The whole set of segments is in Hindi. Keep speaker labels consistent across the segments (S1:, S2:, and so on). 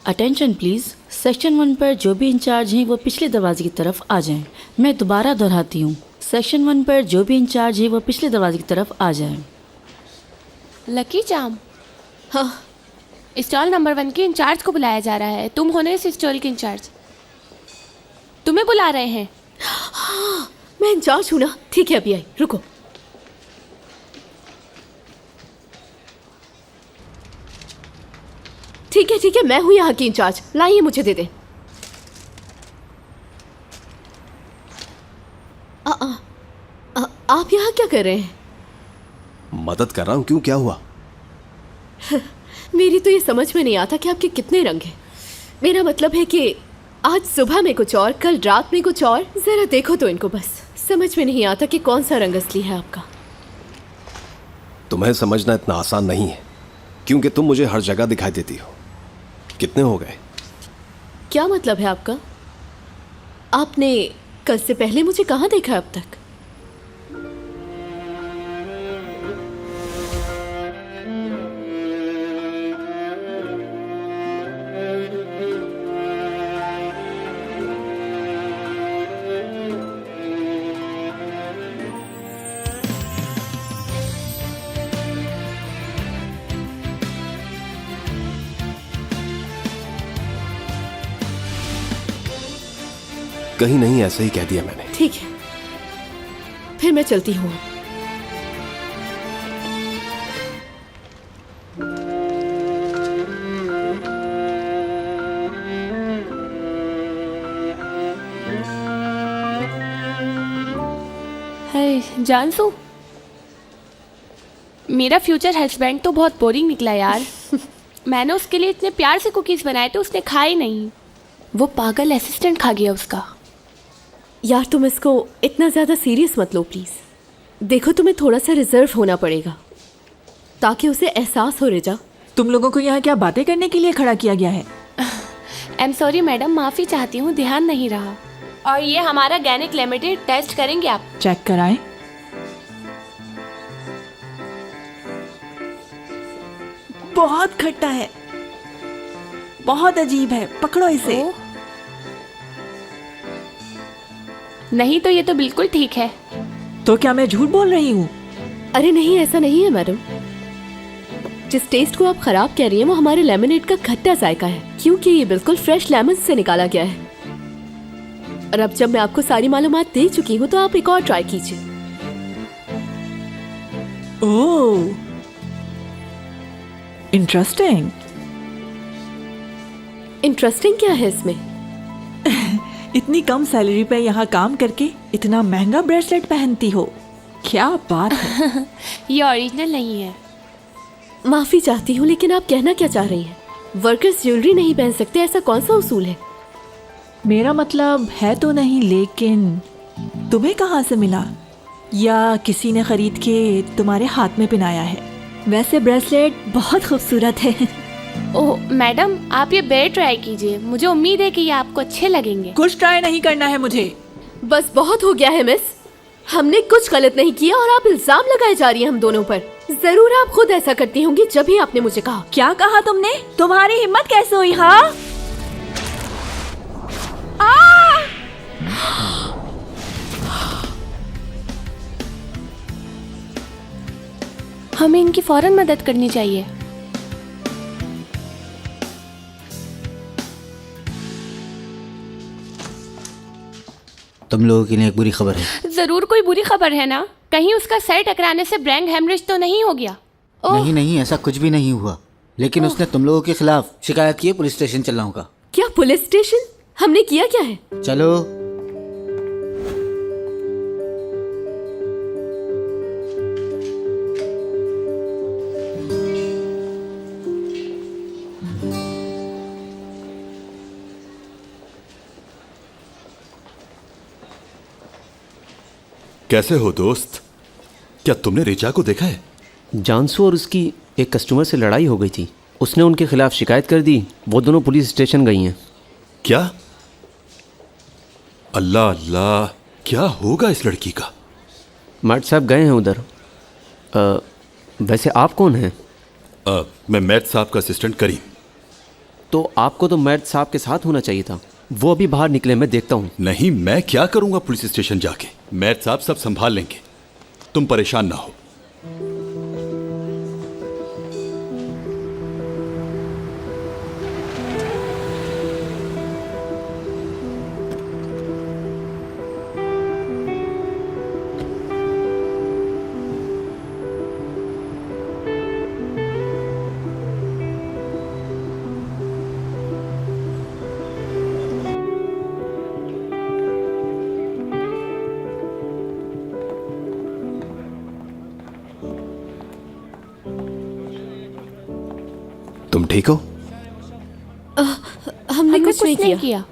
S1: Attention please. सेक्शन 1 पर जो भी इंचार्ज हैं वो पिछले दरवाजे की तरफ आ जाएं। मैं दोबारा दोहराती हूँ, सेक्शन 1 पर जो भी इंचार्ज है वो पिछले दरवाजे की तरफ आ जाएं।
S2: लकी चाम,
S3: हाँ,
S2: स्टॉल नंबर 1 के इंचार्ज को बुलाया जा रहा है। तुम होने इस स्टॉल के इंचार्ज, तुम्हें बुला रहे हैं।
S3: मैं इंचार्ज हूँ ना। ठीक है, अभी आई, रुको। ठीक है, मैं हूँ यहाँ की इंचार्ज। लाइए, मुझे दे दे। आप यहाँ क्या कर रहे हैं?
S4: मदद कर रहा हूँ। क्यों, क्या हुआ?
S3: मेरी तो ये समझ में नहीं आता कि आपके कितने रंग हैं। मेरा मतलब है कि आज सुबह में कुछ और, कल रात में कुछ और। जरा देखो तो इनको, बस समझ में नहीं आता कि कौन सा रंग असली है आपका।
S4: तुम्हें समझना इतना आसान नहीं है, क्योंकि तुम मुझे हर जगह दिखाई देती हो। कितने हो गए?
S3: क्या मतलब है आपका? आपने कल से पहले मुझे कहाँ देखा अब तक?
S4: कहीं नहीं, ऐसे ही कह दिया मैंने।
S3: ठीक है, फिर मैं चलती हूँ।
S2: है जानसू, मेरा फ्यूचर हस्बैंड तो बहुत बोरिंग निकला यार। मैंने उसके लिए इतने प्यार से कुकीज़ बनाए थे, उसने खाए नहीं। वो पागल असिस्टेंट खा गया उसका।
S3: यार, तुम इसको इतना ज़्यादा सीरियस मत लो प्लीज़। देखो, तुम्हें थोड़ा सा रिजर्व होना पड़ेगा ताकि उसे एहसास हो। रेजा,
S5: तुम लोगों को यहाँ क्या बातें करने के लिए खड़ा किया गया है?
S2: आई एम सॉरी मैडम, माफ़ी चाहती हूँ, ध्यान नहीं रहा। और ये हमारा गैनिक लिमिटेड टेस्ट करेंगे आप।
S5: चेक कराएं। बहुत खट्टा है, बहुत अजीब है। पकड़ो इसे।
S2: नहीं तो ये तो बिल्कुल ठीक है।
S5: तो क्या मैं झूठ बोल रही हूँ?
S3: अरे नहीं, ऐसा नहीं है मैडम। जिस टेस्ट को आप खराब कह रही हैं वो हमारे लेमनेड का खट्टा जायका है, क्योंकि ये बिल्कुल फ्रेश लेमन से निकाला गया है। और अब जब मैं आपको सारी मालूमात दे चुकी हूँ तो आप एक और ट्राई कीजिए।
S5: ओह, इंटरेस्टिंग।
S3: इंटरेस्टिंग क्या है इसमें?
S5: इतनी कम सैलरी पे यहाँ काम करके इतना महंगा ब्रेसलेट पहनती हो, क्या बात है।
S2: ये ओरिजिनल नहीं है।
S3: माफी चाहती हूँ, लेकिन आप कहना क्या चाह रही हैं? वर्कर्स ज्वेलरी नहीं पहन सकते, ऐसा कौन सा उसूल है?
S5: मेरा मतलब है तो नहीं, लेकिन तुम्हें कहाँ से मिला? या किसी ने खरीद के तुम्हारे हाथ में पहनाया है?
S3: वैसे ब्रेसलेट बहुत खूबसूरत है।
S2: ओह मैडम, आप ये बेर ट्राई कीजिए, मुझे उम्मीद है कि ये आपको अच्छे लगेंगे।
S5: कुछ ट्राई नहीं करना है मुझे।
S3: बस बहुत हो गया है मिस। हमने कुछ गलत नहीं किया और आप इल्जाम लगाए जा रही हैं हम दोनों पर। जरूर आप खुद ऐसा करती होंगी जब भी आपने मुझे कहा।
S5: क्या कहा तुमने? तुम्हारी हिम्मत कैसे हुई? हाँ,
S2: हमें इनकी फौरन मदद करनी चाहिए।
S6: तुम लोगों के लिए एक बुरी खबर है।
S2: जरूर कोई बुरी खबर है ना? कहीं उसका सर टकराने से ब्रेन हेमरेज तो नहीं हो गया?
S6: नहीं नहीं, ऐसा कुछ भी नहीं हुआ, लेकिन उसने तुम लोगों के खिलाफ शिकायत की है पुलिस स्टेशन चलाऊं का।
S3: क्या पुलिस स्टेशन? हमने किया क्या है?
S6: चलो।
S7: कैसे हो दोस्त? क्या तुमने रिचा को देखा है?
S8: जानसू और उसकी एक कस्टमर से लड़ाई हो गई थी, उसने उनके खिलाफ शिकायत कर दी। वो दोनों पुलिस स्टेशन गई हैं।
S7: क्या? अल्लाह अल्लाह, क्या होगा इस लड़की का?
S8: मैट साहब गए हैं उधर। वैसे आप कौन हैं?
S7: मैं मैट साहब का असिस्टेंट करीम।
S8: तो आपको तो मैट साहब के साथ होना चाहिए था। वो अभी बाहर निकले, मैं देखता हूँ।
S7: नहीं, मैं क्या करूंगा पुलिस स्टेशन जाके? मैट साहब सब संभाल लेंगे, तुम परेशान ना हो।
S4: तुम ठीक हो?
S3: हमने कुछ नहीं किया।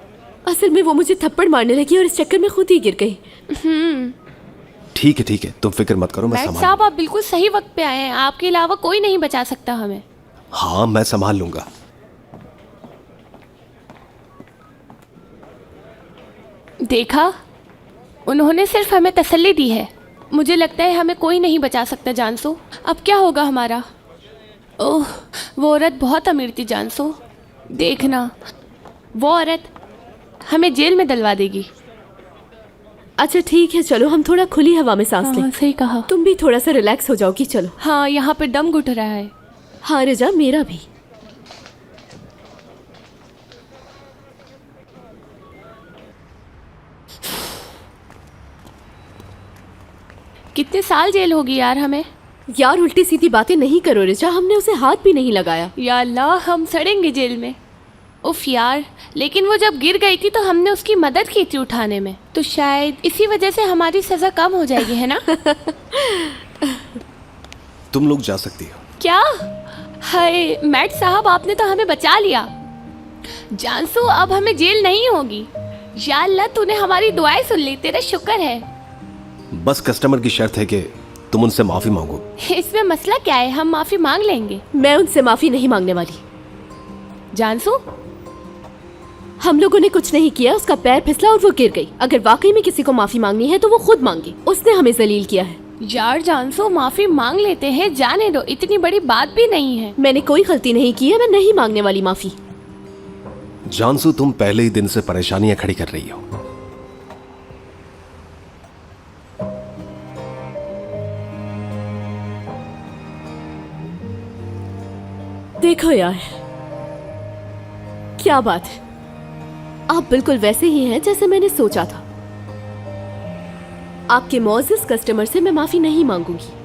S3: असल में वो मुझे थप्पड़ मारने लगी और इस चक्कर में खुद ही गिर गई।
S4: ठीक है, तुम फिक्र मत करो, मैं
S2: मैट
S4: संभाल।
S2: साहब, आप बिल्कुल सही वक्त पे आए हैं। आपके अलावा कोई नहीं बचा सकता हमें।
S4: हाँ, मैं संभाल लूंगा।
S2: देखा, उन्होंने सिर्फ हमें तसल्ली दी है। मुझे लगता है हमें कोई नहीं बचा सकता जानसो। अब क्या होगा हमारा? ओह, वो औरत बहुत अमीर थी जानसो। देखना, वो औरत हमें जेल में डलवा देगी।
S3: अच्छा ठीक है, चलो हम थोड़ा खुली हवा में सांस लें।
S2: सही कहा।
S3: तुम भी थोड़ा सा रिलैक्स हो जाओगी। चलो।
S2: हाँ, यहाँ पे दम घुट रहा है।
S3: हाँ रिजा, मेरा भी।
S2: कितने साल जेल होगी यार हमें?
S3: यार उल्टी सीधी बातें नहीं करो रिजा, हमने उसे हाथ भी नहीं लगाया।
S2: या अल्लाह, हम सड़ेंगे जेल में। उफ यार, लेकिन वो जब गिर गई थी तो हमने उसकी मदद की थी उठाने में, तो शायद इसी वजह से हमारी सजा कम हो जाएगी, है ना?
S4: तुम लोग जा सकती हो।
S2: क्या? हाय मैट साहब, आपने तो हमें बचा लिया। जानसू, अब हमें जेल नहीं होगी। या अल्लाह, तूने हमारी दुआएं सुन ली, तेरा शुक्र है।
S4: बस कस्टमर की शर्त है कि तुम उनसे माफी मांगो।
S2: इसमें मसला क्या है? हम माफी मांग लेंगे।
S3: मैं उनसे माफी नहीं मांगने वाली।
S2: जानसू,
S3: हम लोगों ने कुछ नहीं किया, उसका पैर फिसला और वो गिर गई। अगर वाकई में किसी को माफी मांगनी है तो वो खुद मांगे, उसने हमें जलील किया है।
S2: यार जानसू, माफी मांग लेते हैं, जाने दो, इतनी बड़ी बात भी नहीं है।
S3: मैंने कोई गलती नहीं की है, मैं नहीं मांगने वाली माफी।
S4: जानसू, तुम पहले ही दिन से परेशानियां खड़ी कर रही हो।
S3: देखो यार, क्या बात है, आप बिल्कुल वैसे ही हैं जैसे मैंने सोचा था। आपके मौजूद कस्टमर से मैं माफी नहीं मांगूंगी।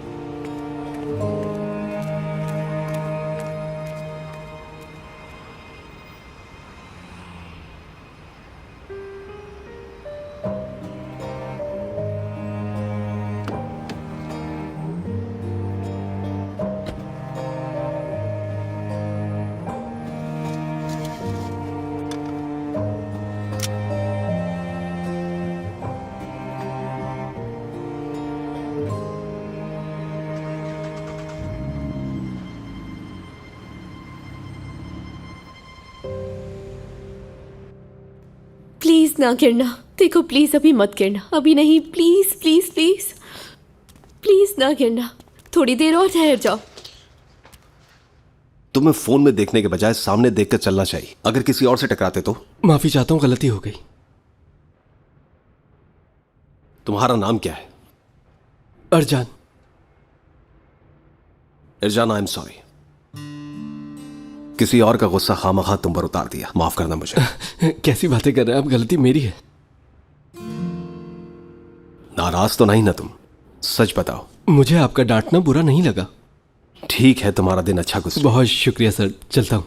S3: प्लीज ना गिरना, देखो प्लीज अभी मत गिरना, अभी नहीं, प्लीज प्लीज प्लीज प्लीज ना गिरना, थोड़ी देर और ठहर जाओ।
S4: तुम्हें फोन में देखने के बजाय सामने देखकर चलना चाहिए। अगर किसी और से टकराते तो।
S8: माफी चाहता हूँ, गलती हो गई।
S4: तुम्हारा नाम क्या है?
S8: अर्जान।
S4: इरजान, आई एम सॉरी। किसी और का गुस्सा खामखा तुम पर उतार दिया, माफ करना मुझे।
S8: कैसी बातें कर रहे हैं आप, गलती मेरी है।
S4: नाराज तो नहीं ना तुम? सच बताओ।
S8: मुझे आपका डांटना बुरा नहीं लगा।
S4: ठीक है, तुम्हारा दिन अच्छा गुजरे।
S8: बहुत शुक्रिया सर, चलता हूँ।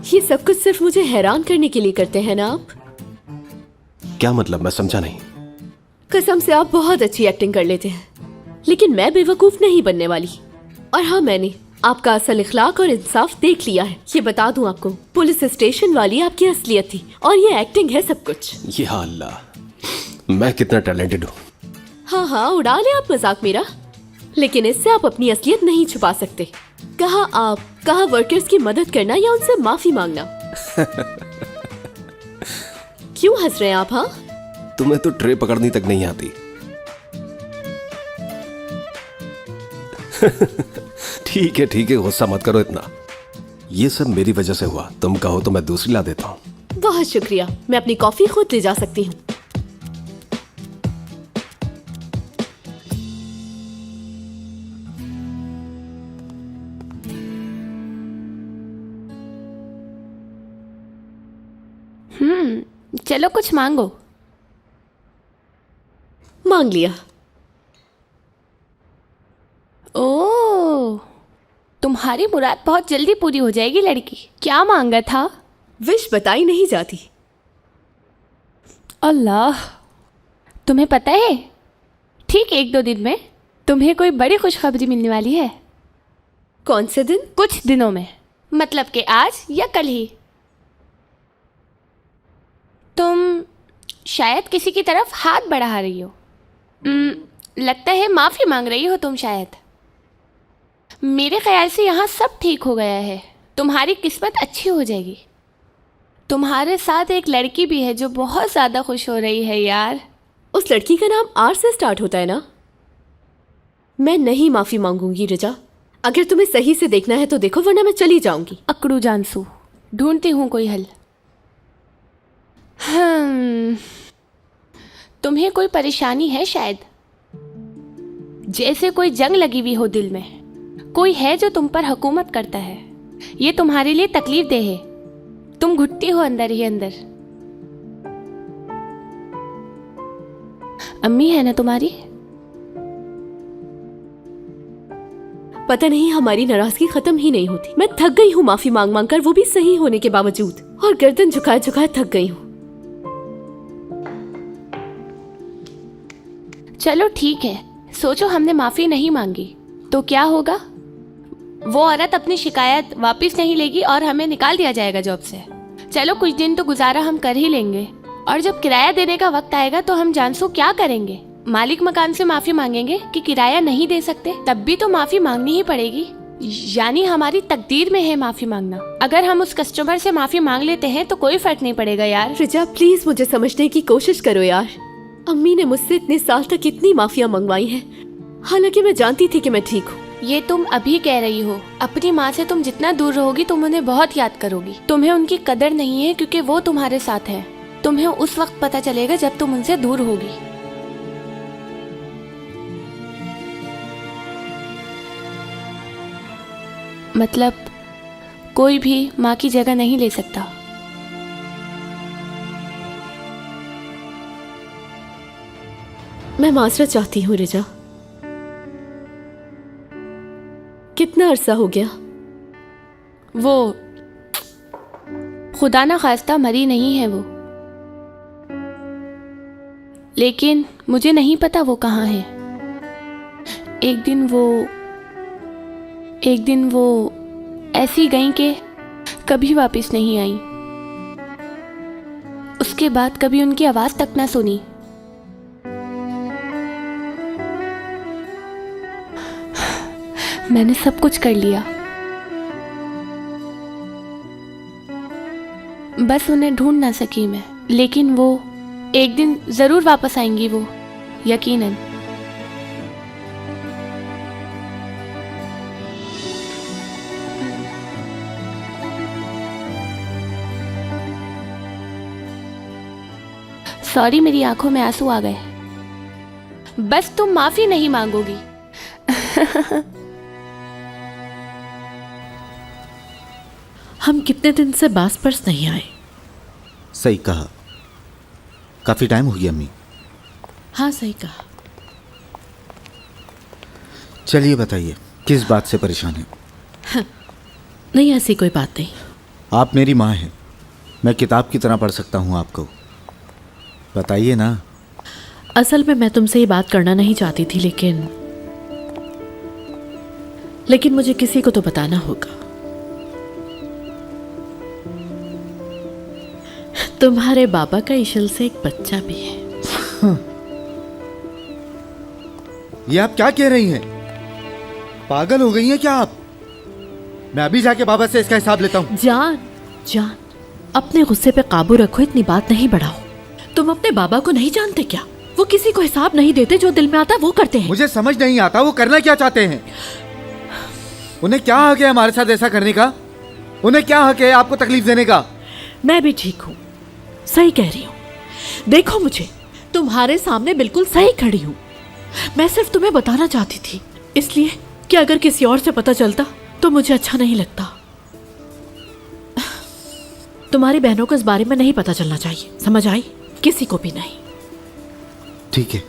S3: ये सब कुछ सिर्फ मुझे हैरान करने के लिए करते हैं ना आप?
S4: क्या मतलब, मैं समझा नहीं।
S3: कसम से आप बहुत अच्छी एक्टिंग कर लेते हैं, लेकिन मैं बेवकूफ नहीं बनने वाली। और हाँ, मैंने आपका असल इखलाक और इंसाफ देख लिया है। ये बता दूं आपको, पुलिस स्टेशन वाली आपकी असलियत थी और ये एक्टिंग है सब कुछ।
S4: या अल्लाह, मैं कितना टैलेंटेड हूँ।
S3: हाँ हाँ, उड़ा ले आप मजाक मेरा, लेकिन इससे आप अपनी असलियत नहीं छुपा सकते। कहा वर्कर्स की मदद करना या उनसे माफी मांगना। क्यों हंस रहे हैं आप? हाँ,
S4: तुम्हें तो ट्रे पकड़नी तक नहीं आती, ठीक है, गुस्सा मत करो इतना। ये सब मेरी वजह से हुआ। तुम कहो तो मैं दूसरी ला देता हूँ।
S3: बहुत शुक्रिया, मैं अपनी कॉफी खुद ले जा सकती हूँ।
S2: चलो कुछ मांगो।
S3: मांग लिया।
S2: ओह, तुम्हारी मुराद बहुत जल्दी पूरी हो जाएगी लड़की। क्या मांगा था?
S3: विश बताई नहीं जाती।
S2: अल्लाह, तुम्हें पता है ठीक 1-2 दिन में तुम्हें कोई बड़ी खुशखबरी मिलने वाली है।
S3: कौन से दिन?
S2: कुछ दिनों में, मतलब कि आज या कल ही। तुम शायद किसी की तरफ हाथ बढ़ा रही हो। लगता है माफ़ी मांग रही हो तुम शायद। मेरे ख्याल से यहाँ सब ठीक हो गया है। तुम्हारी किस्मत अच्छी हो जाएगी। तुम्हारे साथ एक लड़की भी है जो बहुत ज़्यादा खुश हो रही है यार।
S3: उस लड़की का नाम आर से स्टार्ट होता है ना? मैं नहीं माफ़ी मांगूंगी रिजा। अगर तुम्हें सही से देखना है तो देखो, वरना मैं चली जाऊंगी।
S2: अकड़ू जानसू, ढूंढती हूँ कोई हल। तुम्हें कोई परेशानी है शायद, जैसे कोई जंग लगी हुई हो दिल में। कोई है जो तुम पर हुकूमत करता है। ये तुम्हारे लिए तकलीफ दे है। तुम घुटती हो अंदर ही अंदर। अम्मी है ना तुम्हारी?
S3: पता नहीं हमारी नाराजगी खत्म ही नहीं होती। मैं थक गई हूँ माफी मांग मांग कर, वो भी सही होने के बावजूद, और गर्दन झुकाए झुकाए थक गई हूँ।
S2: चलो ठीक है, सोचो हमने माफी नहीं मांगी तो क्या होगा? वो औरत अपनी शिकायत वापस नहीं लेगी और हमें निकाल दिया जाएगा जॉब से। चलो कुछ दिन तो गुजारा हम कर ही लेंगे, और जब किराया देने का वक्त आएगा तो हम जानसू क्या करेंगे? मालिक मकान से माफी मांगेंगे कि किराया नहीं दे सकते? तब भी तो माफी मांगनी ही पड़ेगी। यानी हमारी तकदीर में है माफी मांगना। अगर हम उस कस्टमर से माफी मांग लेते हैं तो कोई फर्क नहीं पड़ेगा यार।
S3: रिजा प्लीज मुझे समझने की कोशिश करो यार। अम्मी ने मुझसे इतने साल तक कितनी माफिया मंगवाई हैं, हालांकि मैं जानती थी कि मैं ठीक हूँ।
S2: ये तुम अभी कह रही हो। अपनी माँ से तुम जितना दूर रहोगी तुम उन्हें बहुत याद करोगी। तुम्हें उनकी कदर नहीं है क्योंकि वो तुम्हारे साथ है। तुम्हें उस वक्त पता चलेगा जब तुम उनसे दूर होगी। मतलब कोई भी माँ की जगह नहीं ले सकता।
S3: मैं माजरत चाहती हूँ रिजा। कितना अरसा हो गया?
S2: वो खुदा ना खास्ता मरी नहीं है वो, लेकिन मुझे नहीं पता वो कहाँ है। एक दिन वो ऐसी गई कि कभी वापस नहीं आई। उसके बाद कभी उनकी आवाज तक ना सुनी। मैंने सब कुछ कर लिया, बस उन्हें ढूंढ ना सकी मैं। लेकिन वो एक दिन जरूर वापस आएंगी, वो यकीनन। सॉरी, मेरी आंखों में आंसू आ गए। बस तुम माफी नहीं मांगोगी।
S1: हम कितने दिन से बास पर्स नहीं आए।
S6: सही कहा, काफी टाइम हो गया अम्मी।
S1: हाँ सही कहा।
S6: चलिए बताइए, किस बात से परेशान है?
S1: नहीं ऐसी कोई बात नहीं।
S6: आप मेरी माँ हैं, मैं किताब की तरह पढ़ सकता हूँ आपको। बताइए ना।
S1: असल में मैं तुमसे ये बात करना नहीं चाहती थी, लेकिन मुझे किसी को तो बताना होगा। तुम्हारे बाबा का इशल से एक बच्चा भी है।
S6: ये आप क्या कह रही हैं? पागल हो गई हैं क्या आप? मैं अभी जाके बाबा से इसका हिसाब लेता हूँ।
S1: जान, अपने गुस्से पे काबू रखो, इतनी बात नहीं बढ़ाओ। तुम अपने बाबा को नहीं जानते क्या? वो किसी को हिसाब नहीं देते, जो दिल में आता वो करते हैं।
S6: मुझे समझ नहीं आता वो करना क्या चाहते हैं। उन्हें क्या हक है हमारे साथ ऐसा करने का? उन्हें क्या हक है आपको तकलीफ देने का?
S5: मैं भी ठीक हूँ, सही कह रही हूँ। देखो मुझे, तुम्हारे सामने बिल्कुल सही खड़ी हूँ। मैं सिर्फ तुम्हें बताना चाहती थी, इसलिए कि अगर किसी और से पता चलता तो मुझे अच्छा नहीं लगता। तुम्हारी बहनों को इस बारे में नहीं पता चलना चाहिए, समझ आई? किसी को भी नहीं।
S6: ठीक है।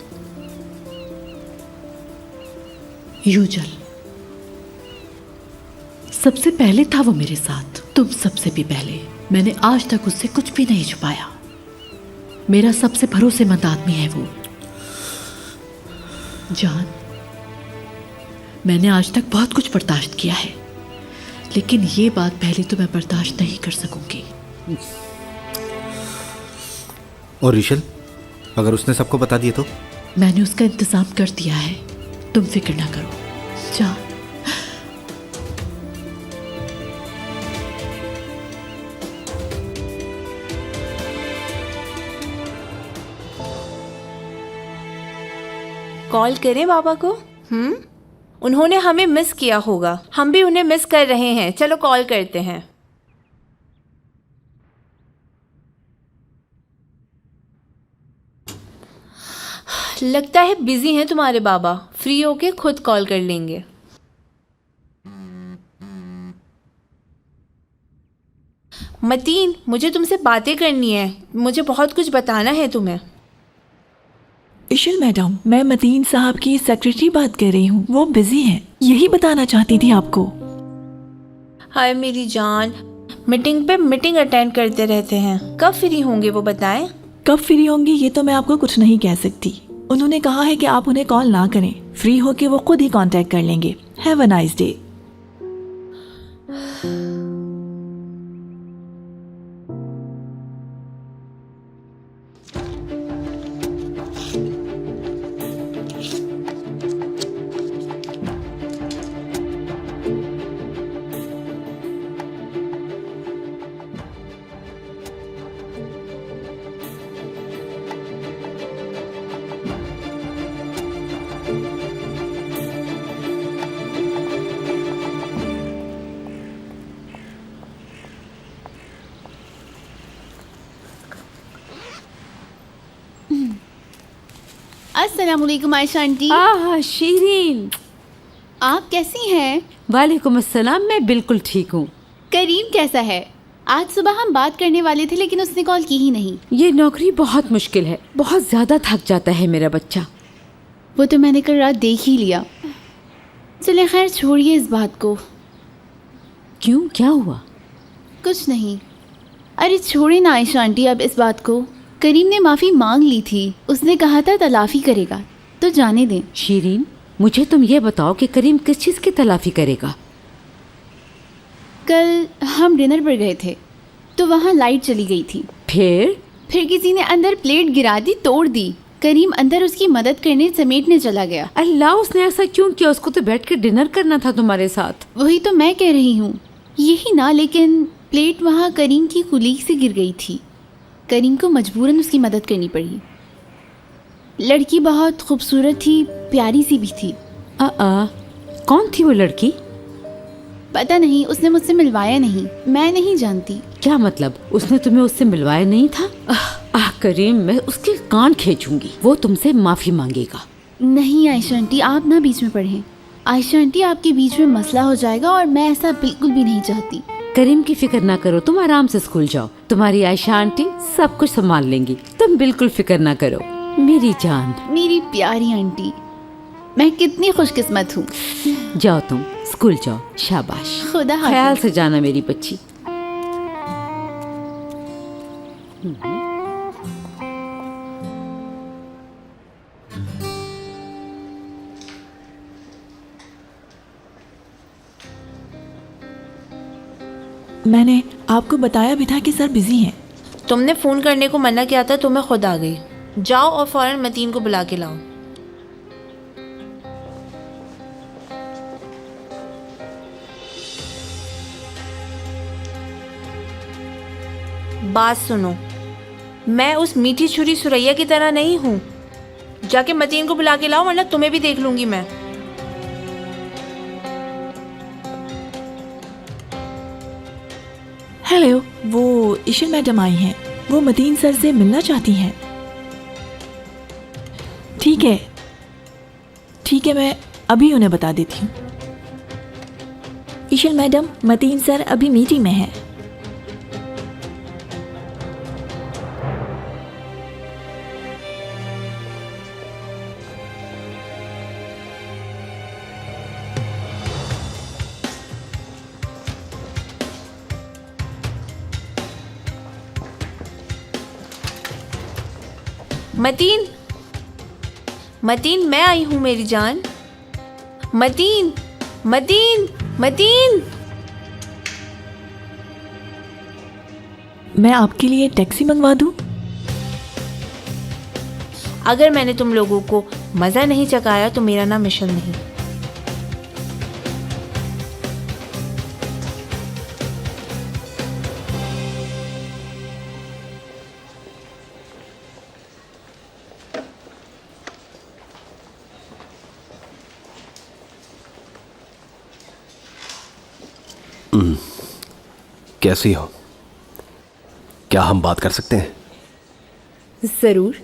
S5: यूजल, सबसे पहले था वो मेरे साथ, तुम सबसे भी पहले। मैंने आज तक उससे कुछ भी नहीं छुपाया। मेरा सबसे भरोसेमंद आदमी है वो। जान, मैंने आज तक बहुत कुछ बर्दाश्त किया है, लेकिन ये बात पहले तो मैं बर्दाश्त नहीं कर सकूंगी।
S6: और ऋषल, अगर उसने सबको बता दिया तो?
S5: मैंने उसका इंतजाम कर दिया है, तुम फिक्र ना करो। जा।
S9: कॉल करें बाबा को? उन्होंने हमें मिस किया होगा, हम भी उन्हें मिस कर रहे हैं। चलो कॉल करते हैं। लगता है बिजी हैं तुम्हारे बाबा, फ्री होके खुद कॉल कर लेंगे। मतीन, मुझे तुमसे बातें करनी है, मुझे बहुत कुछ बताना है तुम्हें।
S5: इशल मैडम, मैं मतीन साहब की सेक्रेटरी बात कर रही हूँ। वो बिजी हैं, यही बताना चाहती थी आपको।
S9: हाय मेरी जान, मीटिंग पे मीटिंग अटेंड करते रहते हैं, कब फ्री होंगे वो बताएं।
S5: कब फ्री होंगी ये तो मैं आपको कुछ नहीं कह सकती। उन्होंने कहा है कि आप उन्हें कॉल ना करें, फ्री होके वो खुद ही कांटेक्ट कर लेंगे। Have a nice day.
S2: अस्सलाम वालेकुम आयशा आंटी।
S1: शीरीन,
S2: आप कैसी हैं?
S1: वालेकुम अस्सलाम, मैं बिल्कुल ठीक हूँ।
S2: करीम कैसा है? आज सुबह हम बात करने वाले थे लेकिन उसने कॉल की ही नहीं।
S1: ये नौकरी बहुत मुश्किल है, बहुत ज़्यादा थक जाता है मेरा बच्चा।
S2: वो तो मैंने कल रात देख ही लिया। चले खैर, छोड़िए इस बात को।
S1: क्यों, क्या हुआ?
S2: कुछ नहीं। अरे छोड़िए ना आयशा आंटी अब इस बात को। करीम ने माफ़ी मांग ली थी, उसने कहा था तलाफ़ी करेगा, तो जाने दें।
S1: शीरीन, मुझे तुम ये बताओ कि करीम किस चीज़ की तलाफ़ी करेगा?
S2: कल हम डिनर पर गए थे तो वहाँ लाइट चली गई थी।
S1: फिर
S2: किसी ने अंदर प्लेट गिरा दी, तोड़ दी। करीम अंदर उसकी मदद करने समेटने चला गया।
S1: अल्लाह, उसने ऐसा क्यों किया? उसको तो बैठ कर डिनर करना था तुम्हारे साथ।
S2: वही तो मैं कह रही हूँ, यही ना, लेकिन प्लेट वहाँ करीम की कुलीग से गिर गई थी। करीम को मजबूरन उसकी मदद करनी पड़ी। लड़की बहुत खूबसूरत थी, प्यारी सी भी थी।
S1: कौन थी वो लड़की?
S2: पता नहीं, उसने मुझसे मिलवाया नहीं, मैं नहीं जानती।
S1: क्या मतलब, उसने तुम्हें उससे मिलवाया नहीं था? करीम, मैं उसके कान खींचूंगी, वो तुमसे माफ़ी मांगेगा।
S2: नहीं आयशा आंटी, आप ना बीच में पढ़ें। आयशा आंटी, आपके बीच में मसला हो जाएगा और मैं ऐसा बिल्कुल भी नहीं चाहती।
S1: करीम की फिक्र ना करो, तुम आराम से स्कूल जाओ, तुम्हारी आयशा आंटी सब कुछ संभाल लेंगी, तुम बिल्कुल फिक्र ना करो मेरी जान।
S2: मेरी प्यारी आंटी, मैं कितनी खुशकिस्मत हूँ।
S1: जाओ तुम स्कूल जाओ, शाबाश।
S2: खुदा हाफिज।
S1: ख्याल से जाना मेरी बच्ची।
S5: मैंने आपको बताया भी था कि सर बिजी हैं।
S9: तुमने फ़ोन करने को मना किया था तो मैं खुद आ गई। जाओ और फ़ौरन मतीन को बुला के लाओ। बात सुनो, मैं उस मीठी छुरी सुरैया की तरह नहीं हूँ। जाके मतीन को बुला के लाओ, वरना तुम्हें भी देख लूंगी मैं।
S10: हेलो, वो ईशन मैडम आई हैं। वो मतीन सर से मिलना चाहती हैं। ठीक है, मैं अभी उन्हें बता देती हूँ। ईशन मैडम, मतीन सर अभी मीटिंग में हैं।
S9: मतीन, मैं आई हूँ मेरी जान। मतीन।
S10: मैं आपके लिए टैक्सी मंगवा दूँ?
S9: अगर मैंने तुम लोगों को मज़ा नहीं चखाया तो मेरा नाम मिशन नहीं।
S4: कैसी हो? क्या हम बात कर सकते हैं?
S3: जरूर,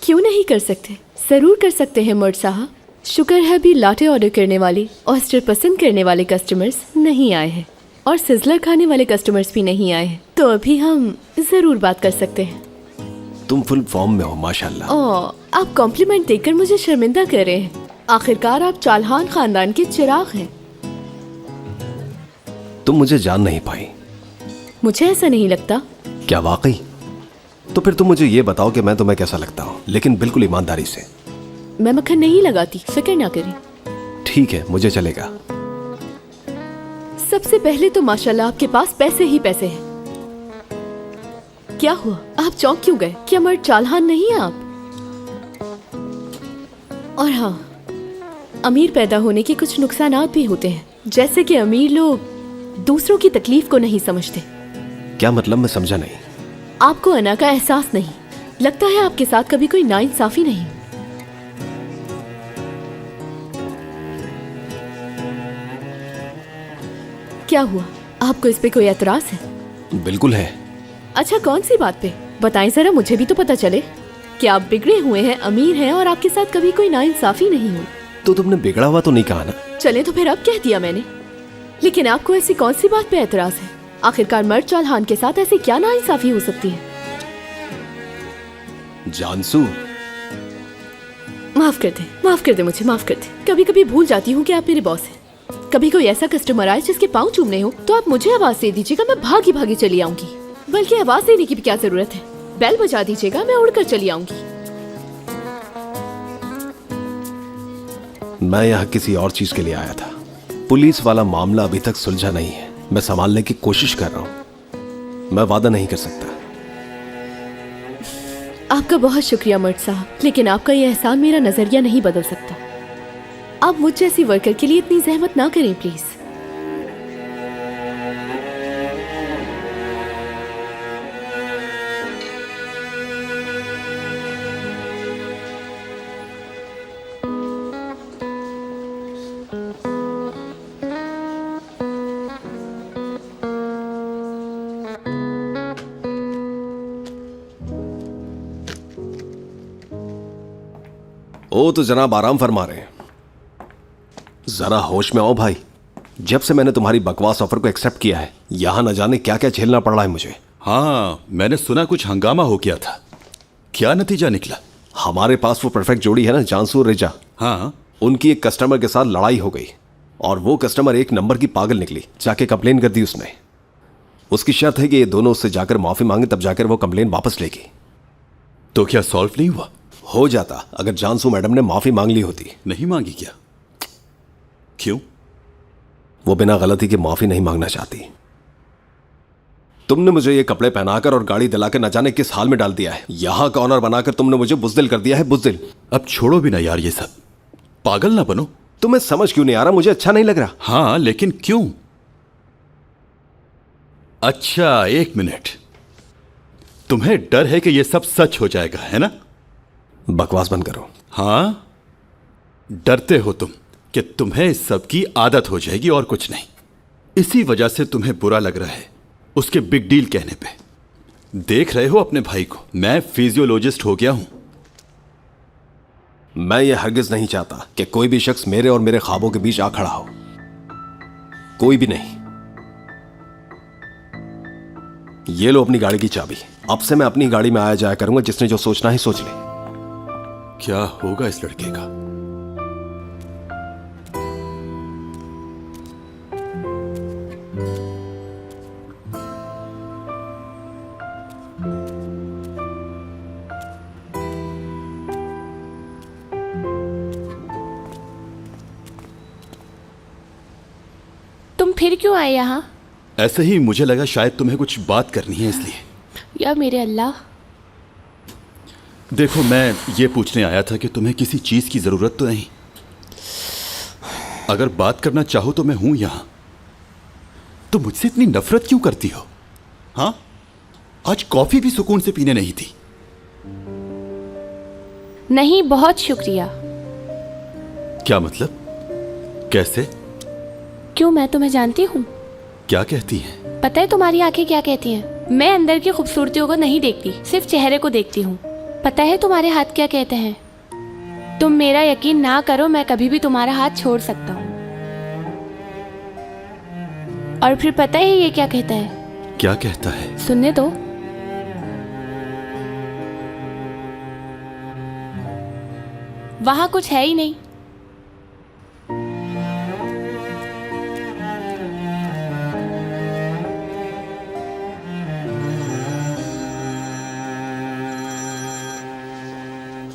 S3: क्यों नहीं कर सकते? जरूर कर सकते हैं मर्द साहब। शुक्र है अभी लाटे ऑर्डर करने वाले, ऑयस्टर पसंद करने वाले कस्टमर्स नहीं आए हैं और सिजलर खाने वाले कस्टमर्स भी नहीं आए हैं, तो अभी हम जरूर बात कर सकते हैं।
S4: तुम फुल फॉर्म में हो माशाल्लाह।
S3: आप कॉम्प्लीमेंट देकर मुझे शर्मिंदा कर रहे हैं। आखिरकार आप चालहान खानदान के चिराग हैं।
S4: तुम मुझे जान नहीं पाई।
S3: मुझे ऐसा नहीं लगता।
S4: क्या वाकई? तो फिर तुम मुझे ये बताओ कि मैं तुम्हें कैसा लगता हूँ, लेकिन बिल्कुल ईमानदारी से।
S3: मैं मक्खन नहीं लगाती, फिक्र ना करें।
S4: ठीक है, मुझे चलेगा।
S3: सबसे पहले तो माशाल्लाह आपके पास पैसे ही पैसे हैं। क्या हुआ, आप चौंक क्यों गए? क्या मर्द चालहान नहीं है आप? और हाँ, अमीर पैदा होने के कुछ नुकसानात भी होते हैं, जैसे कि अमीर लोग दूसरों की तकलीफ को नहीं समझते।
S4: क्या मतलब? मैं समझा नहीं।
S3: आपको अना का एहसास नहीं। लगता है आपके साथ कभी कोई नाइंसाफी नहीं। क्या हुआ, आपको इस पे कोई एतराज है?
S4: बिल्कुल है।
S3: अच्छा, कौन सी बात पे? बताएं जरा, मुझे भी तो पता चले। क्या आप बिगड़े हुए हैं, अमीर हैं और आपके साथ कभी कोई नाइंसाफी नहीं हुई?
S4: तो तुमने बिगड़ा हुआ तो नहीं कहा ना?
S3: चले तो फिर अब कह दिया मैंने। लेकिन आपको ऐसी कौन सी बात पे एतराज है? आखिरकार मर्द चालहान के साथ ऐसी क्या नाइंसाफी हो सकती है?
S4: जानसू,
S3: माफ कर दे मुझे, माफ कर दे। कभी कभी भूल जाती हूँ कि आप मेरे बॉस हैं। कभी कोई ऐसा कस्टमर आए जिसके पाँव चूमने हो तो आप मुझे आवाज दे दीजिएगा, मैं भागी भागी चली आऊंगी। बल्कि आवाज देने की भी क्या जरूरत है, बेल बजा दीजिएगा, मैं उड़कर चली आऊंगी।
S4: मैं यहाँ किसी और चीज के लिए आया था। पुलिस वाला मामला अभी तक सुलझा नहीं है। मैं संभालने की कोशिश कर रहा हूँ। मैं वादा नहीं कर सकता।
S3: आपका बहुत शुक्रिया मर्द साहब, लेकिन आपका यह एहसान मेरा नजरिया नहीं बदल सकता। आप मुझ जैसी वर्कर के लिए इतनी जहमत ना करें प्लीज।
S4: ओ तो जनाब आराम फरमा रहे हैं। जरा होश में आओ भाई। जब से मैंने तुम्हारी बकवास ऑफर को एक्सेप्ट किया है, यहां न जाने क्या क्या झेलना पड़ रहा है मुझे।
S7: हाँ, मैंने सुना कुछ हंगामा हो गया था। क्या नतीजा निकला?
S4: हमारे पास वो परफेक्ट जोड़ी है ना, जानसू और रिजा।
S7: हाँ,
S4: उनकी एक कस्टमर के साथ लड़ाई हो गई और वो कस्टमर एक नंबर की पागल निकली। जाके कंप्लेन कर दी उसने। उसकी शर्त है कि ये दोनों उससे जाकर माफी मांगे, तब जाकर वो कंप्लेन वापस लेगी।
S7: तो क्या सॉल्व नहीं हुआ?
S4: हो जाता अगर जानसू मैडम ने माफी मांग ली होती।
S7: नहीं मांगी क्या? क्यों?
S4: वो बिना गलती के माफी नहीं मांगना चाहती। तुमने मुझे ये कपड़े पहनाकर और गाड़ी दिलाकर न जाने किस हाल में डाल दिया है। यहां का ऑनर बनाकर तुमने मुझे बुज़दिल कर दिया है, बुज़दिल।
S7: अब छोड़ो भी ना यार ये सब, पागल ना बनो।
S4: तुम्हें समझ क्यों नहीं आ रहा? मुझे अच्छा नहीं लग रहा।
S7: हाँ, लेकिन क्यों? अच्छा, एक मिनट। तुम्हें डर है कि ये सब सच हो जाएगा, है ना?
S4: बकवास बंद करो।
S7: हाँ, डरते हो तुम कि तुम्हें इस सब की आदत हो जाएगी और कुछ नहीं। इसी वजह से तुम्हें बुरा लग रहा है उसके बिग डील कहने पे। देख रहे हो अपने भाई को, मैं फिजियोलॉजिस्ट हो गया हूं।
S4: मैं ये हरगिज नहीं चाहता कि कोई भी शख्स मेरे और मेरे ख्वाबों के बीच आ खड़ा हो। कोई भी नहीं। ये लो अपनी गाड़ी की चाबी। अब से मैं अपनी गाड़ी में आया जाया करूंगा, जिसने जो सोचना है सोच ले।
S7: क्या होगा इस लड़के का?
S2: तुम फिर क्यों आए यहाँ?
S7: ऐसे ही मुझे लगा शायद तुम्हें कुछ बात करनी है, इसलिए।
S2: या मेरे अल्लाह।
S7: देखो, मैं ये पूछने आया था कि तुम्हें किसी चीज की जरूरत तो नहीं। अगर बात करना चाहो तो मैं हूं यहां। तो मुझसे इतनी नफरत क्यों करती हो? हाँ, आज कॉफी भी सुकून से पीने नहीं थी।
S2: नहीं, बहुत शुक्रिया।
S7: क्या मतलब? कैसे?
S2: क्यों, मैं तुम्हें जानती हूँ।
S7: क्या कहती हैं?
S2: पता है तुम्हारी आंखें क्या कहती हैं? मैं अंदर की खूबसूरतियों को नहीं देखती, सिर्फ चेहरे को देखती हूँ। पता है तुम्हारे हाथ क्या कहते हैं? तुम मेरा यकीन ना करो, मैं कभी भी तुम्हारा हाथ छोड़ सकता हूँ। और फिर पता है ये क्या कहता है?
S7: क्या कहता है?
S2: सुनने दो। वहां कुछ है ही नहीं।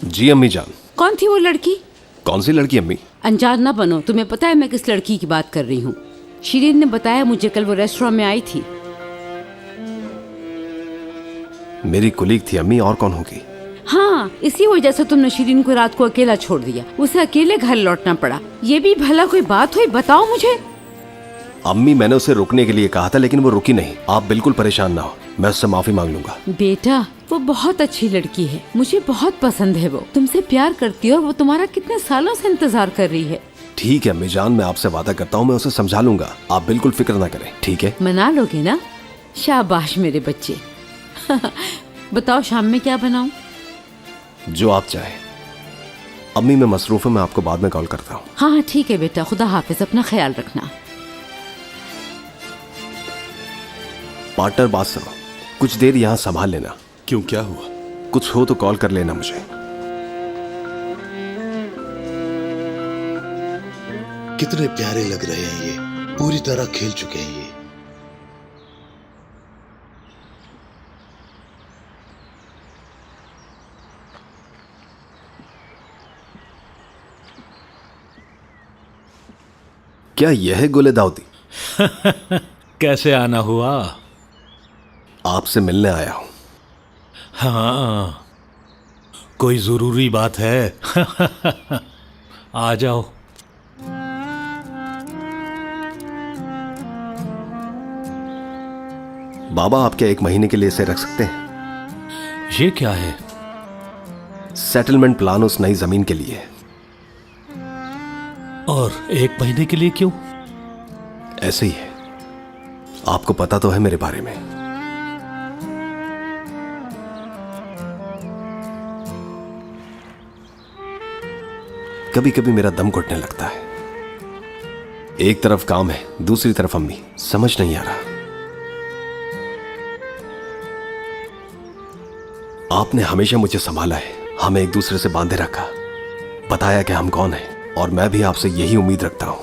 S4: जी अम्मी जान।
S11: कौन थी वो लड़की?
S4: कौन सी लड़की अम्मी?
S11: अनजान ना बनो, तुम्हें पता है मैं किस लड़की की बात कर रही हूँ। शीरीन ने बताया मुझे, कल वो रेस्टोरेंट में आई थी।
S4: मेरी कुलीग थी अम्मी, और कौन होगी?
S11: हाँ, इसी वजह से तुमने शीरीन को रात को अकेला छोड़ दिया, उसे अकेले घर लौटना पड़ा। ये भी भला कोई बात हुई? बताओ मुझे।
S4: अम्मी, मैंने उसे रुकने के लिए कहा था, लेकिन वो रुकी नहीं। आप बिल्कुल परेशान ना हो, मैं उससे माफी मांग लूंगा।
S11: बेटा, वो बहुत अच्छी लड़की है, मुझे बहुत पसंद है। वो तुमसे प्यार करती है और वो तुम्हारा कितने सालों से इंतजार कर रही है।
S4: ठीक है अम्मी जान, मैं आपसे वादा करता हूँ मैं उसे समझा लूंगा। आप बिल्कुल फिक्र ना करें, ठीक है?
S11: मना लोगे ना? शाबाश मेरे बच्चे। बताओ शाम में क्या बनाऊं?
S4: जो आप चाहे। अम्मी मैं मसरूफ हूँ, मैं आपको बाद में कॉल करता हूँ।
S11: हाँ हाँ ठीक है बेटा, खुदा हाफिज, अपना ख्याल रखना।
S4: पार्टनर बात सुनो, कुछ देर यहाँ संभाल लेना।
S7: क्यों, क्या हुआ?
S4: कुछ हो तो कॉल कर लेना मुझे।
S12: कितने प्यारे लग रहे हैं ये, पूरी तरह खेल चुके हैं ये।
S4: क्या यह है गुले दाऊदी?
S13: कैसे आना हुआ?
S4: आपसे मिलने आया हूं।
S13: हाँ, कोई जरूरी बात है? आ जाओ।
S4: बाबा, आप क्या 1 महीने के लिए इसे रख सकते हैं?
S13: ये क्या है?
S4: सेटलमेंट प्लान उस नई जमीन के लिए।
S13: और 1 महीने के लिए क्यों?
S4: ऐसे ही है, आपको पता तो है मेरे बारे में। कभी कभी मेरा दम घुटने लगता है। एक तरफ काम है, दूसरी तरफ अम्मी, समझ नहीं आ रहा। आपने हमेशा मुझे संभाला है, हमें एक दूसरे से बांधे रखा, बताया कि हम कौन हैं, और मैं भी आपसे यही उम्मीद रखता हूं।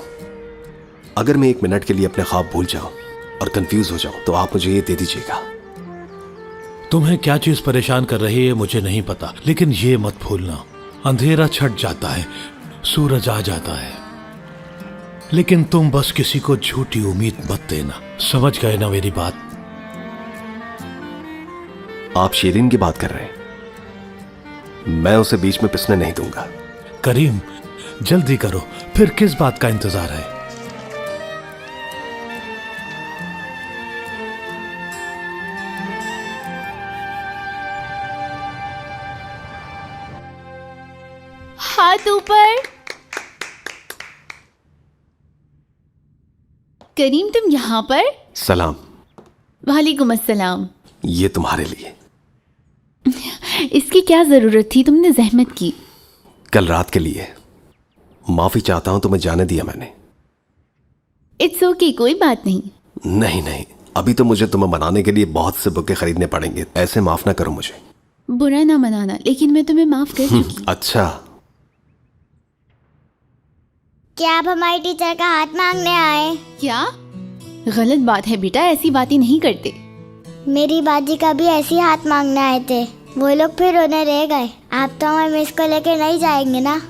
S4: अगर मैं 1 मिनट के लिए अपने ख्वाब भूल जाऊं और कंफ्यूज हो जाऊं तो आप मुझे ये दे दीजिएगा।
S13: तुम्हें क्या चीज परेशान कर रही है मुझे नहीं पता, लेकिन ये मत भूलना, अंधेरा छट जाता है, सूरज आ जाता है, लेकिन तुम बस किसी को झूठी उम्मीद मत देना। समझ गए ना मेरी बात?
S4: आप शीरीन की बात कर रहे हैं? मैं उसे बीच में पिसने नहीं दूंगा।
S13: करीम, जल्दी करो, फिर किस बात का इंतजार है?
S2: हाथ ऊपर।
S14: करीम, तुम यहाँ पर?
S4: सलाम।
S2: वालेकुम अस्सलाम।
S4: ये तुम्हारे लिए।
S2: इसकी क्या ज़रूरत थी, तुमने जहमत की।
S4: कल रात के लिए माफी चाहता हूं, तुम्हें जाने दिया मैंने।
S2: इट्स ओके, कोई बात नहीं।
S4: नहीं नहीं, अभी तो मुझे तुम्हें मनाने के लिए बहुत से बुके खरीदने पड़ेंगे, ऐसे माफ ना करो मुझे।
S2: बुरा ना मनाना, लेकिन मैं तुम्हें माफ कर चुकी।
S4: अच्छा,
S14: क्या आप हमारी टीचर का हाथ मांगने आए?
S2: क्या गलत बात है बेटा, ऐसी बातें नहीं करते।
S14: मेरी बाजी का भी ऐसे ही हाथ मांगने आए थे, वो लोग फिर रोने रह गए। आप तो हमारे मिस को लेके नहीं जाएंगे ना?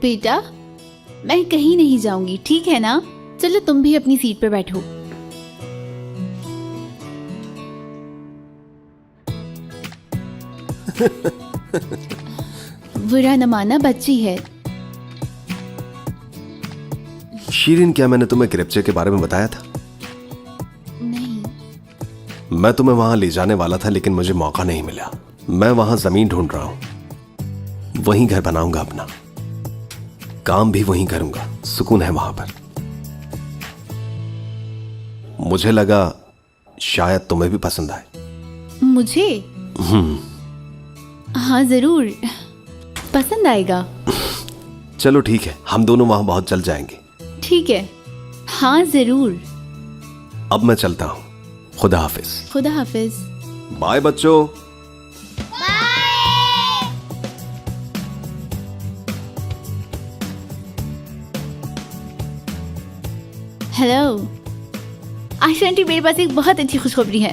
S2: बेटा मैं कहीं नहीं जाऊंगी, ठीक है ना? चलो तुम भी अपनी सीट पर बैठो। बुरा न माना, बच्ची है।
S4: शीरिन, क्या मैंने तुम्हें ग्रेप्चर के बारे में बताया था?
S2: नहीं।
S4: मैं तुम्हें वहां ले जाने वाला था, लेकिन मुझे मौका नहीं मिला। मैं वहां जमीन ढूंढ रहा हूं, वहीं घर बनाऊंगा अपना, काम भी वहीं करूंगा, सुकून है वहां पर। मुझे लगा शायद तुम्हें भी पसंद आए।
S2: मुझे? हाँ जरूर पसंद आएगा।
S4: चलो ठीक है, हम दोनों वहां बहुत जल्द जाएंगे।
S2: ठीक है, हाँ जरूर।
S4: अब मैं चलता हूँ, खुदा हाफिज।
S2: खुदा हाफिज।
S4: बाय बच्चों।
S2: हेलो आयशा आंटी, मेरे पास एक बहुत अच्छी खुशखबरी है।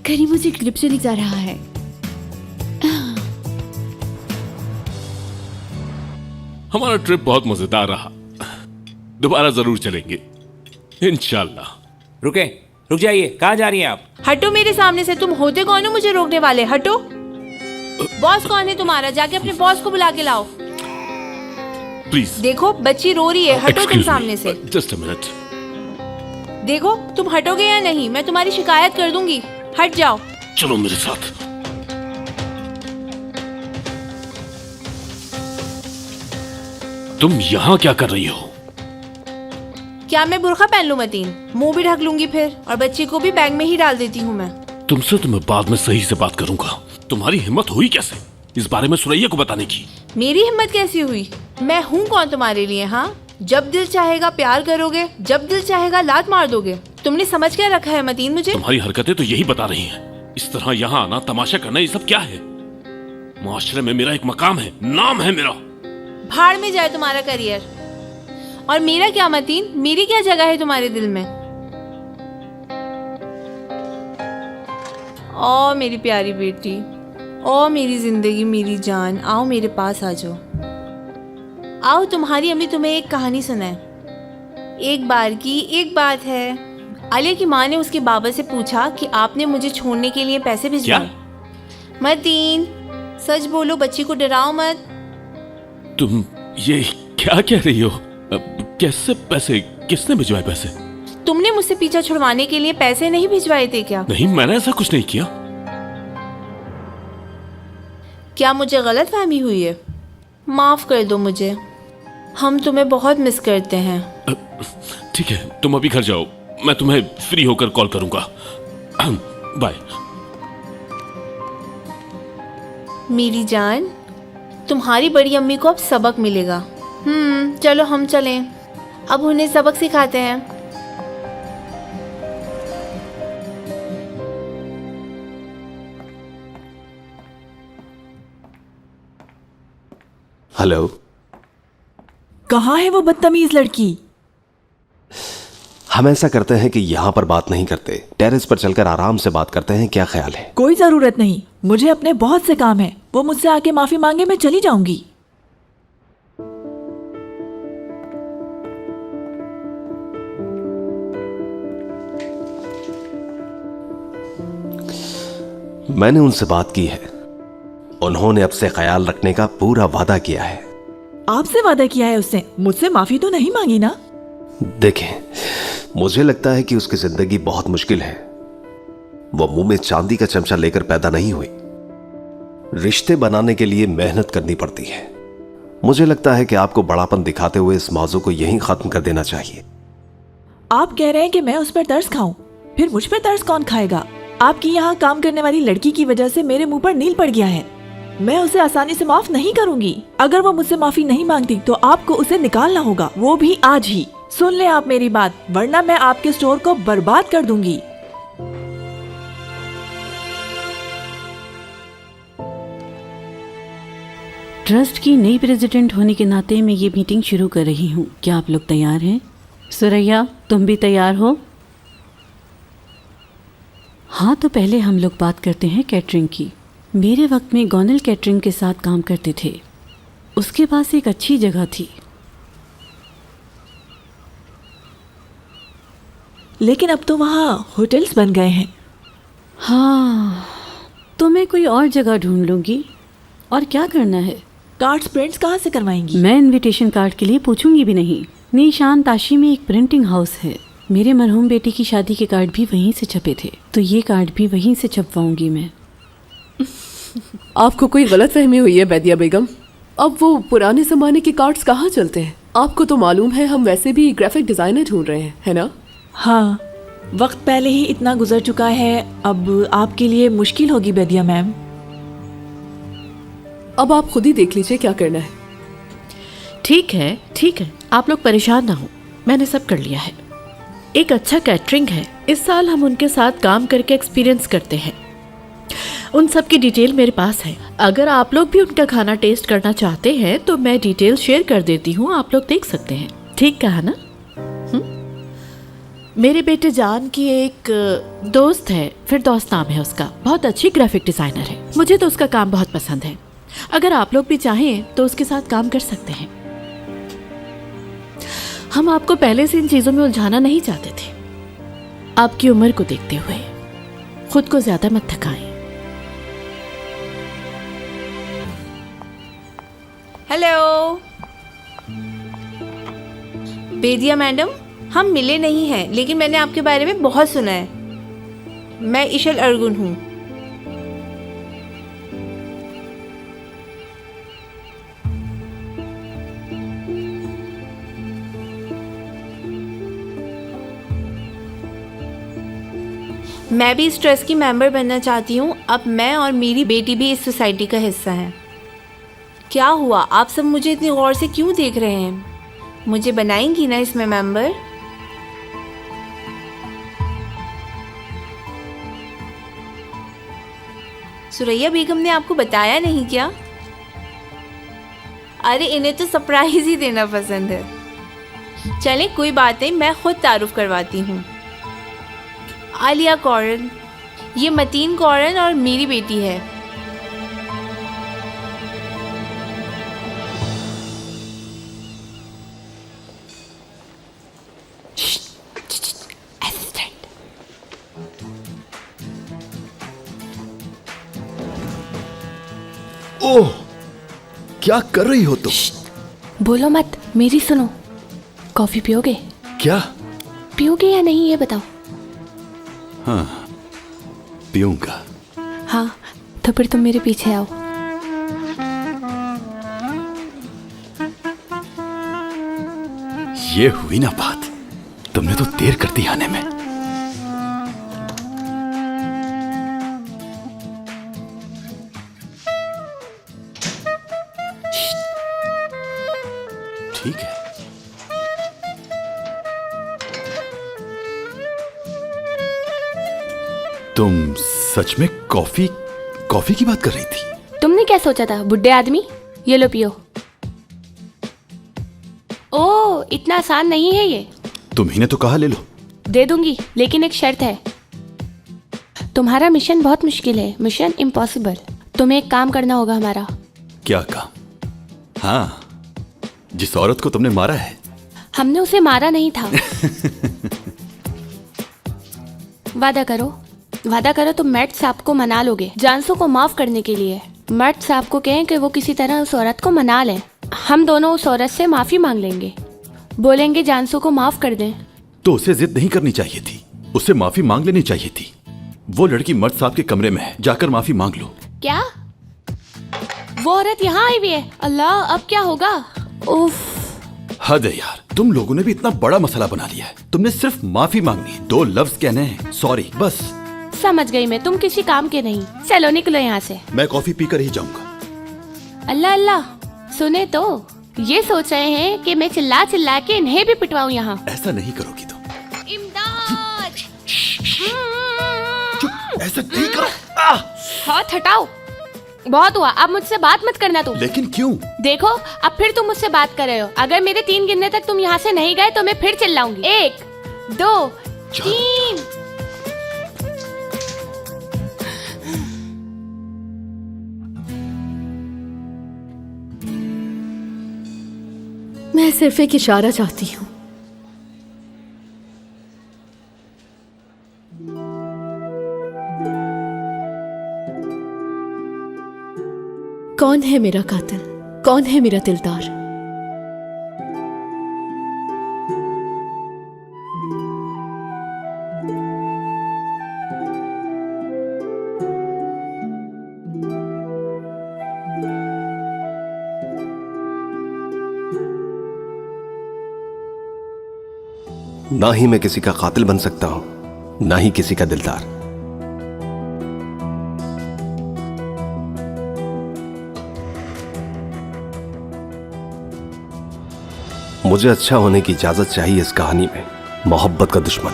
S2: करीम मुझे क्लिप से लिख जा रहा है।
S15: हमारा ट्रिप बहुत मजेदार रहा, दोबारा जरूर चलेंगे इंशाल्लाह।
S16: रुक जाइए, कहाँ जा रही हैं आप?
S9: हटो मेरे सामने से, तुम होते कौन हो मुझे रोकने वाले? हटो। बॉस कौन है तुम्हारा? जाके अपने बॉस को बुला के लाओ।
S15: प्लीज।
S9: देखो बच्ची रो रही है, हटो तुम सामने से।
S15: Just a minute.
S9: देखो तुम हटोगे या नहीं, मैं तुम्हारी शिकायत कर दूंगी। हट जाओ।
S15: चलो मेरे साथ। तुम यहाँ क्या कर रही हो?
S9: क्या मैं बुर्खा पहन लूं मतीन? मुंह भी ढक लूंगी फिर, और बच्ची को भी बैग में ही डाल देती हूँ मैं।
S15: तुमसे तो मैं बाद में सही से बात करूंगा। तुम्हारी हिम्मत हुई कैसे इस बारे में सुरैया को बताने की?
S9: मेरी हिम्मत कैसी हुई? मैं हूँ कौन तुम्हारे लिए? हाँ, जब दिल चाहेगा प्यार करोगे, जब दिल चाहेगा लात मार दोगे। तुमने समझ क्या रखा है मतीन मुझे?
S15: तुम्हारी हरकतें तो यही बता रही हैं। इस तरह यहाँ आना, तमाशा करना, ये सब क्या है? मुआशरे में मेरा एक मकाम है, नाम है मेरा।
S9: भाड़ में जाए तुम्हारा करियर। और मेरा क्या मतीन, मेरी क्या जगह है तुम्हारे दिल में? ओ मेरी प्यारी बेटी, ओ मेरी जिंदगी, मेरी जान, आओ मेरे पास आ जाओ। आओ, तुम्हारी अम्मी तुम्हें एक कहानी सुनाए। एक बार की एक बात है, आलिया की माँ ने उसके बाबा से पूछा कि आपने मुझे छोड़ने के लिए पैसे भिजवाए। मतीन सच बोलो, बच्ची को डराओ मत।
S15: तुम ये क्या कह रही हो? कैसे पैसे? किसने भिजवाए पैसे?
S9: तुमने मुझसे पीछा छुड़वाने के लिए पैसे नहीं भिजवाए थे क्या?
S15: नहीं, मैंने ऐसा कुछ नहीं किया।
S9: क्या मुझे गलत फहमी हुई है? माफ कर दो मुझे, हम तुम्हें बहुत मिस करते हैं।
S15: ठीक है, तुम अभी घर जाओ, मैं तुम्हें फ्री होकर कॉल करूंगा। बाय।
S9: मेरी जान, तुम्हारी बड़ी अम्मी को अब सबक मिलेगा। चलो हम चलें, अब उन्हें सबक सिखाते हैं।
S4: हेलो।
S10: कहाँ है वो बदतमीज लड़की?
S4: हम ऐसा करते हैं कि यहाँ पर बात नहीं करते, टेरेस पर चलकर आराम से बात करते हैं। क्या ख्याल है?
S10: कोई जरूरत नहीं, मुझे अपने बहुत से काम है। वो मुझसे आके माफी मांगे, मैं चली जाऊंगी।
S4: मैंने उनसे बात की है, उन्होंने अब से ख्याल रखने का पूरा वादा किया है।
S10: आपसे वादा किया है उसने? मुझसे माफी तो नहीं मांगी ना?
S4: देखें, मुझे लगता है कि उसकी जिंदगी बहुत मुश्किल है। वो मुंह में चांदी का चमचा लेकर पैदा नहीं हुई। रिश्ते बनाने के लिए मेहनत करनी पड़ती है। मुझे लगता है कि आपको बड़ापन दिखाते हुए इस मौजू को यहीं खत्म कर देना चाहिए।
S10: आप कह रहे हैं कि मैं उस पर तरस खाऊं? फिर मुझ पर तरस कौन खाएगा? आपकी यहाँ काम करने वाली लड़की की वजह से मेरे मुंह पर नील पड़ गया है। मैं उसे आसानी से माफ नहीं करूंगी। अगर वो मुझसे माफी नहीं मांगती तो आपको उसे निकालना होगा, वो भी आज ही। सुन ले आप मेरी बात, वरना मैं आपके स्टोर को बर्बाद कर दूंगी।
S1: ट्रस्ट की नई प्रेसिडेंट होने के नाते मैं ये मीटिंग शुरू कर रही हूँ। क्या आप लोग तैयार हैं? सुरैया, तुम भी तैयार हो? हाँ, तो पहले हम लोग बात करते हैं कैटरिंग की। मेरे वक्त में गॉनल कैटरिंग के साथ काम करते थे। उसके पास एक अच्छी जगह थी,
S10: लेकिन अब तो वहाँ होटल्स बन गए हैं।
S1: हाँ, तो मैं कोई और जगह ढूंढ लूँगी। और क्या करना है?
S10: कार्ड्स प्रिंट्स कहाँ से करवाएंगी?
S1: मैं इनविटेशन कार्ड के लिए पूछूंगी भी नहीं। निशान ताशी में एक प्रिंटिंग हाउस है। मेरे मरहूम बेटी की शादी के कार्ड भी वहीं से छपे थे, तो ये कार्ड भी वहीं से छपवाऊंगी मैं।
S3: आपको कोई गलतफहमी हुई है बैदिया बेगम। अब वो पुराने ज़माने के कार्ड्स कहाँ चलते हैं? आपको तो मालूम है हम वैसे भी ग्राफिक डिज़ाइनर ढूंढ रहे हैं, है ना?
S10: हाँ, वक्त पहले ही इतना गुजर चुका है, अब आपके लिए मुश्किल होगी बैदिया मैम।
S3: अब आप खुद ही देख लीजिए क्या करना है।
S5: ठीक है, आप लोग परेशान ना हो, मैंने सब कर लिया है। एक अच्छा कैटरिंग है, इस साल हम उनके साथ काम करके एक्सपीरियंस करते हैं। उन सब की डिटेल मेरे पास है। अगर आप लोग भी उनका खाना टेस्ट करना चाहते हैं तो मैं डिटेल शेयर कर देती हूँ, आप लोग देख सकते हैं। ठीक कहा ना? मेरे बेटे जान की एक दोस्त है, फिरदौस नाम है उसका, बहुत अच्छी ग्राफिक डिजाइनर है। मुझे तो उसका काम बहुत पसंद है। अगर आप लोग भी चाहें तो उसके साथ काम कर सकते हैं। हम आपको पहले से इन चीजों में उलझाना नहीं चाहते थे। आपकी उम्र को देखते हुए खुद को ज्यादा मत थकाएं।
S9: हेलो बेदिया मैडम, हम मिले नहीं हैं, लेकिन मैंने आपके बारे में बहुत सुना है। मैं इशल अर्गुन हूँ। मैं भी इस ट्रस्ट की मेंबर बनना चाहती हूँ। अब मैं और मेरी बेटी भी इस सोसाइटी का हिस्सा है। क्या हुआ, आप सब मुझे इतनी गौर से क्यों देख रहे हैं? मुझे बनाएंगी ना इसमें मेंबर? सुरैया बेगम ने आपको बताया नहीं क्या? अरे इन्हें तो सरप्राइज ही देना पसंद है। चलें कोई बात नहीं, मैं खुद तारुफ करवाती हूँ। आलिया कौरन, ये मतीन कौरन और मेरी बेटी है।
S7: ओह, क्या कर रही हो तुम?
S2: बोलो मत, मेरी सुनो। कॉफी पियोगे?
S7: क्या
S2: पियोगे या नहीं ये बताओ।
S7: हाँ, पीऊंगा।
S2: हाँ, तो फिर तुम मेरे पीछे आओ।
S7: ये हुई ना बात, तुमने तो देर कर दी आने में। ठीक है। तुम सच में कॉफी की बात कर रही थी?
S2: तुमने क्या सोचा था बुड्ढे आदमी? ये लो पियो। ओह, इतना आसान नहीं है ये।
S7: तुम्ही ने तो कहा ले लो।
S2: दे दूंगी, लेकिन एक शर्त है। तुम्हारा मिशन बहुत मुश्किल है, मिशन इम्पॉसिबल। तुम्हें एक काम करना होगा हमारा।
S7: क्या काम? हाँ, जिस औरत को तुमने मारा है।
S2: हमने उसे मारा नहीं था। वादा करो तुम मैट साहब को मना लोगे जानसू को माफ करने के लिए। मैट साहब को कहें कि वो किसी तरह उस औरत को मना लें। हम दोनों उस औरत से माफी मांग लेंगे, बोलेंगे जानसू को माफ कर दें।
S7: तो उसे जिद नहीं करनी चाहिए थी, उसे माफी मांग लेनी चाहिए थी। वो लड़की मर्द साहब के कमरे में है, जाकर माफी मांग लो।
S2: क्या? वो औरत यहाँ आई हुई है? अल्लाह, अब क्या होगा? उफ,
S7: हद है यार, तुम लोगों ने भी इतना बड़ा मसला बना लिया है। तुमने सिर्फ माफी मांगनी, 2 लफ्ज कहने हैं, सॉरी, बस।
S2: समझ गई मैं, तुम किसी काम के नहीं। चलो निकलो यहाँ से।
S7: मैं कॉफी पीकर ही जाऊंगा।
S2: अल्लाह अल्लाह, सुने तो ये सोच रहे हैं कि मैं चिल्ला चिल्ला के इन्हें भी पिटवाऊं यहाँ।
S7: ऐसा नहीं करोगी तुम।
S2: इमदाद!
S7: ऐसा नहीं करो।
S2: हाथ हटाओ। बहुत हुआ, अब मुझसे बात मत करना तुम।
S7: लेकिन क्यों?
S2: देखो अब फिर तुम मुझसे बात कर रहे हो। अगर मेरे 3 गिनने तक तुम यहाँ से नहीं गए तो मैं फिर चिल्लाऊंगी। 1 2 3।
S3: मैं सिर्फ एक इशारा चाहती हूँ। कौन है मेरा कातिल? कौन है मेरा दिलदार?
S4: ना ही मैं किसी का कातिल बन सकता हूं, ना ही किसी का दिलदार। मुझे अच्छा होने की इजाजत चाहिए इस कहानी में। मोहब्बत का दुश्मन